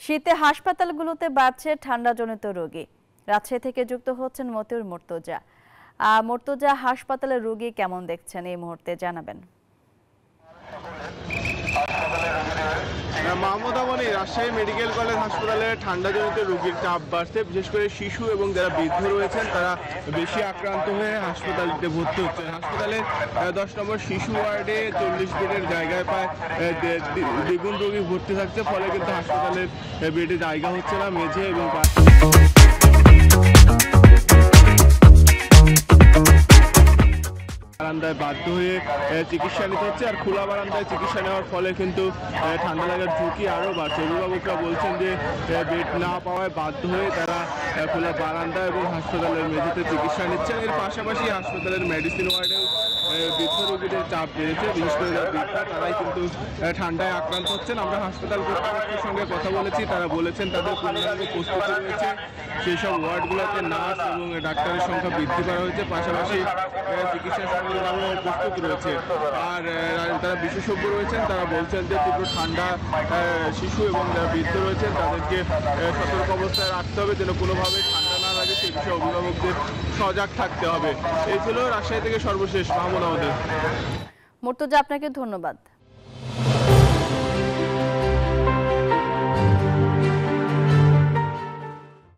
শীতে হাসপাতালগুলোতে বাড়ছে ঠান্ডাজনিত রোগী। রাজশাহী থেকে যুক্ত হচ্ছেন মতিউর মুর্তজা। মুর্তজা, হাসপাতালের রোগী কেমন দেখছেন এই মুহূর্তে জানাবেন। মাহমুদামণি, রাজশাহী মেডিকেল কলেজ হাসপাতালে ঠান্ডাজনিত রোগীর চাপ বাড়ছে। বিশেষ করে শিশু এবং যারা বৃদ্ধ রয়েছেন তারা বেশি আক্রান্ত হয়ে হাসপাতালে ভর্তি হচ্ছেন। হাসপাতালে 10 নম্বর শিশু ওয়ার্ডে 40 বেডের জায়গায় প্রায় দ্বিগুণ রোগী ভর্তি থাকছে। ফলে কিন্তু হাসপাতালের বেডে জায়গা হচ্ছে না। মেঝে এবং বারান্দায় বাধ্য হয়ে চিকিৎসা নিতে হচ্ছে। আর খোলা বারান্দায় চিকিৎসা নেওয়ার ফলে কিন্তু ঠান্ডা লাগার ঝুঁকি আরও বাড়ছে। অভিভাবকরা বলছেন যে বেড না পাওয়ায় বাধ্য হয়ে তারা খোলা বারান্দা এবং হাসপাতালের মেঝেতে চিকিৎসা নিচ্ছেন। এর পাশাপাশি হাসপাতালের মেডিসিন ওয়ার্ডে বৃদ্ধ রোগীদের চাপ বেড়েছে। বিশেষ করে যারা বৃদ্ধ তারাই কিন্তু ঠান্ডায় আক্রান্ত হচ্ছেন। আমরা হাসপাতাল কর্তৃপক্ষের সঙ্গে কথা বলেছি, তারা বলেছেন তাদের পূর্ণাঙ্গ প্রস্তুতি রয়েছে। সেই সব ওয়ার্ডগুলোতে নার্স এবং ডাক্তারের সংখ্যা বৃদ্ধি করা হয়েছে। পাশাপাশি চিকিৎসা সরঞ্জামও প্রস্তুত রয়েছে। আর তারা বিশেষজ্ঞ রয়েছেন, তারা বলছেন যে তীব্র ঠান্ডা শিশু এবং যারা বৃদ্ধ রয়েছেন তাদেরকে সতর্ক অবস্থায় রাখতে হবে, যেন কোনোভাবে ঠান্ডা না লাগে সেই বিষয়ে অভিভাবকদের সজাগ থাকতে হবে। এই ছিল রাজশাহী থেকে সর্বশেষ মাহমুদ আমাদের। মুর্তজা, আপনাকে ধন্যবাদ।